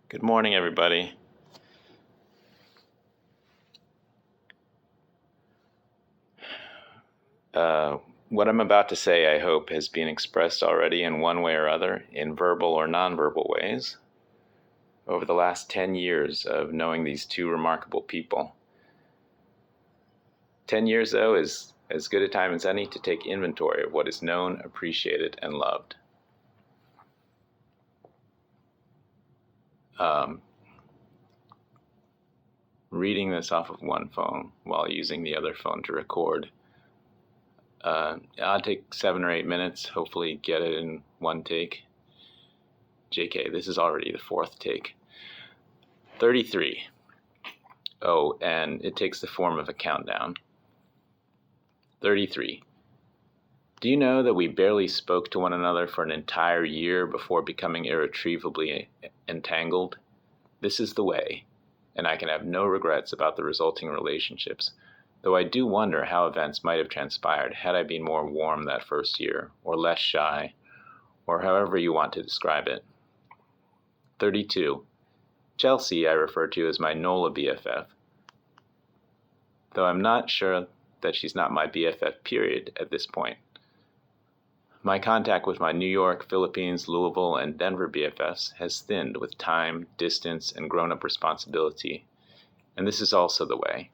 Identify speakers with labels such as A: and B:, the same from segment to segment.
A: Good morning, everybody. What I'm about to say, I hope, has been expressed already in one way or other, in verbal or nonverbal ways, over the last 10 years of knowing these two remarkable people. 10 years, though, is as good a time as any to take inventory of what is known, appreciated, and loved. Reading this off of one phone while using the other phone to record. I'll take 7 or 8 minutes, hopefully get it in one take. JK, this is already the fourth take. 33. Oh, and it takes the form of a countdown. 33. Do you know that we barely spoke to one another for an entire year before becoming irretrievably entangled? This is the way, and I can have no regrets about the resulting relationships, though I do wonder how events might have transpired had I been more warm that first year, or less shy, or however you want to describe it. 32. Chelsea I refer to as my NOLA BFF, though I'm not sure that she's not my BFF period at this point. My contact with my New York, Philippines, Louisville, and Denver BFFs has thinned with time, distance, and grown-up responsibility, and this is also the way.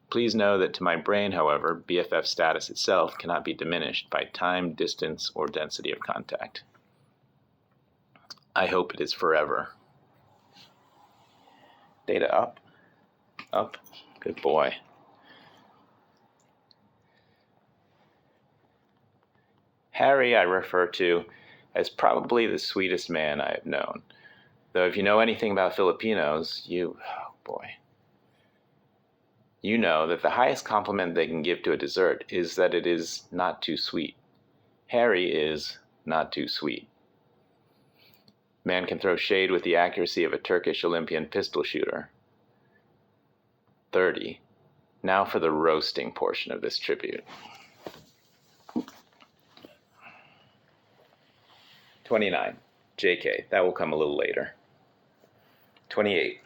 A: Please know that to my brain, however, BFF status itself cannot be diminished by time, distance, or density of contact. I hope it is forever. Data up. Up. Good boy. Harry I refer to as probably the sweetest man I have known. Though if you know anything about Filipinos, you know that the highest compliment they can give to a dessert is that it is not too sweet. Harry is not too sweet. Man can throw shade with the accuracy of a Turkish Olympian pistol shooter. 30. Now for the roasting portion of this tribute. 29. JK, that will come a little later. 28.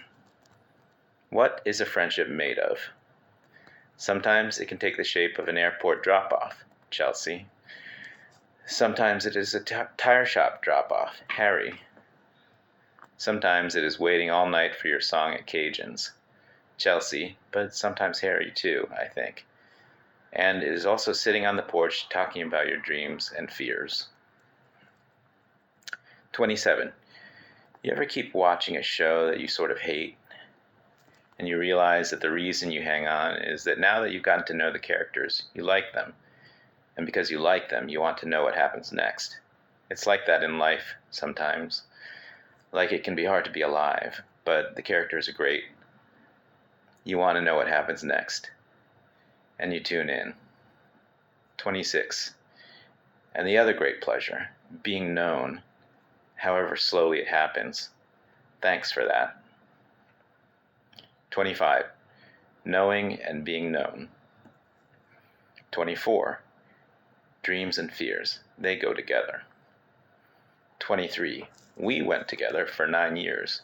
A: What is a friendship made of? Sometimes it can take the shape of an airport drop-off, Chelsea. Sometimes it is a tire shop drop-off, Harry. Sometimes it is waiting all night for your song at Cajun's, Chelsea, but sometimes Harry too, I think. And it is also sitting on the porch talking about your dreams and fears. 27. You ever keep watching a show that you sort of hate, and you realize that the reason you hang on is that now that you've gotten to know the characters, you like them, and because you like them, you want to know what happens next. It's like that in life sometimes. Like it can be hard to be alive, but the characters are great. You want to know what happens next, and you tune in. 26. And the other great pleasure, being known, however slowly it happens. Thanks for that. 25. Knowing and being known. 24. Dreams and fears, they go together. 23. We went together for 9 years.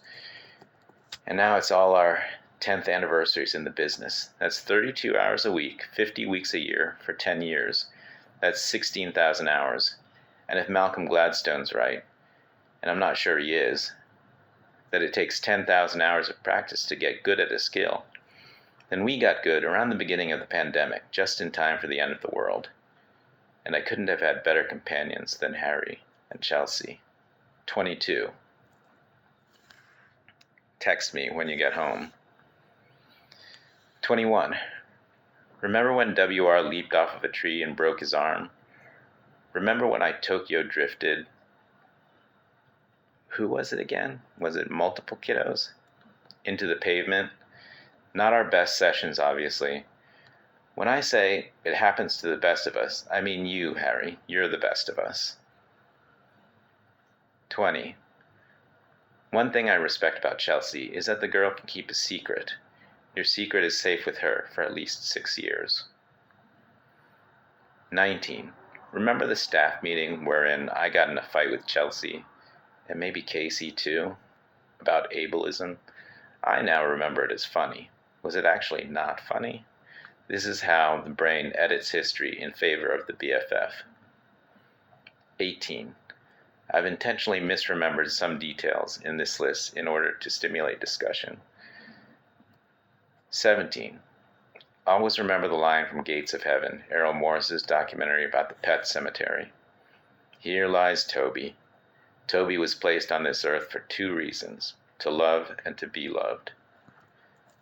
A: And now it's all our 10th anniversaries in the business. That's 32 hours a week, 50 weeks a year for 10 years. That's 16,000 hours. And if Malcolm Gladstone's right, and I'm not sure he is, that it takes 10,000 hours of practice to get good at a skill, then we got good around the beginning of the pandemic, just in time for the end of the world. And I couldn't have had better companions than Harry and Chelsea. 22. Text me when you get home. 21. Remember when WR leaped off of a tree and broke his arm? Remember when I Tokyo drifted? Who was it again? Was it multiple kiddos? Into the pavement? Not our best sessions, obviously. When I say it happens to the best of us, I mean you, Harry. You're the best of us. 20. One thing I respect about Chelsea is that the girl can keep a secret. Your secret is safe with her for at least 6 years. 19. Remember the staff meeting wherein I got in a fight with Chelsea, and maybe Casey too? about ableism, I now remember it as funny. Was it actually not funny? This is how the brain edits history in favor of the BFF. 18. I've intentionally misremembered some details in this list in order to stimulate discussion. 17. Always remember the line from Gates of Heaven, Errol Morris's documentary about the pet cemetery. Here lies Toby. Toby was placed on this earth for two reasons, to love and to be loved.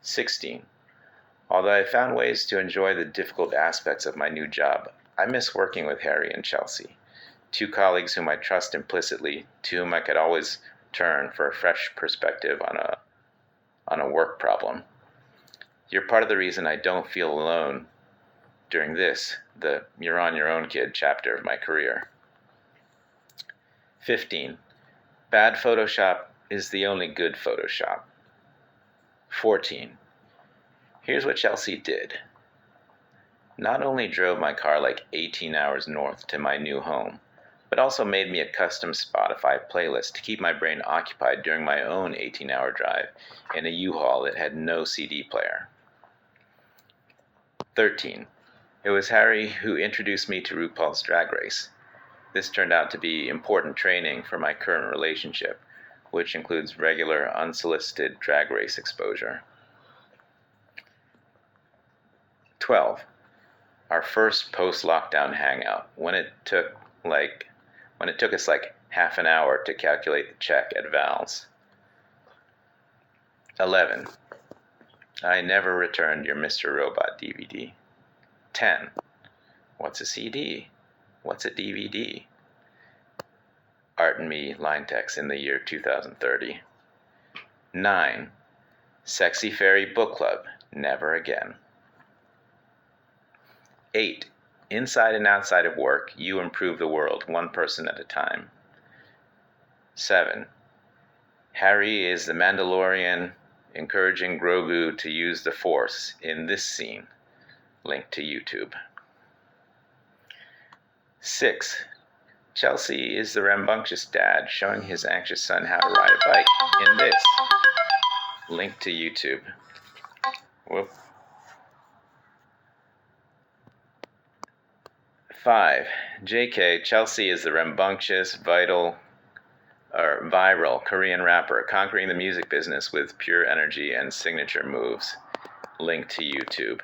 A: 16. Although I found ways to enjoy the difficult aspects of my new job, I miss working with Harry and Chelsea, two colleagues whom I trust implicitly, to whom I could always turn for a fresh perspective on a work problem. You're part of the reason I don't feel alone during this, the You're on your own, kid chapter of my career. 15. Bad Photoshop is the only good Photoshop. 14. Here's what Chelsea did. Not only drove my car like 18 hours north to my new home, but also made me a custom Spotify playlist to keep my brain occupied during my own 18-hour drive in a U-Haul that had no CD player. 13. It was Harry who introduced me to RuPaul's Drag Race. This turned out to be important training for my current relationship, which includes regular, unsolicited drag race exposure. 12. Our first post-lockdown hangout, when it took us like half an hour to calculate the check at Val's. 11. I never returned your Mr. Robot DVD. 10. What's a CD? What's a DVD? Art and Me line text in the year 2030. 9. Sexy Fairy Book Club, never again. 8. Inside and outside of work, you improve the world one person at a time. 7. Harry is the Mandalorian encouraging Grogu to use the Force in this scene. Link to YouTube. 6. Chelsea is the rambunctious dad showing his anxious son how to ride a bike in this. Link to YouTube. Whoop. 5. JK, Chelsea is the rambunctious, viral Korean rapper conquering the music business with pure energy and signature moves. Link to YouTube.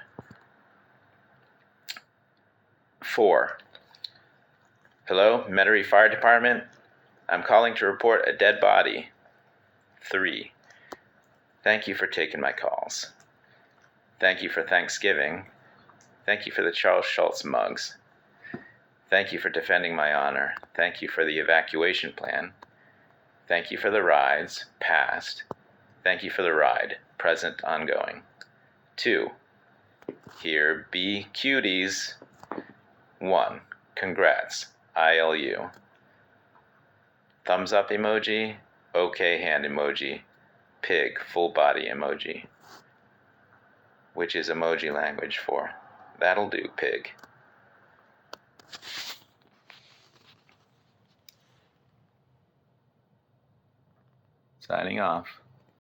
A: 4. Hello, Metairie Fire Department? I'm calling to report a dead body. 3. Thank you for taking my calls. Thank you for Thanksgiving. Thank you for the Charles Schultz mugs. Thank you for defending my honor. Thank you for the evacuation plan. Thank you for the rides, past. Thank you for the ride, present, ongoing. 2. Here be cuties. 1. Congrats, ILU. Thumbs up emoji, okay hand emoji, pig full body emoji. Which is emoji language for that'll do, pig. Signing off.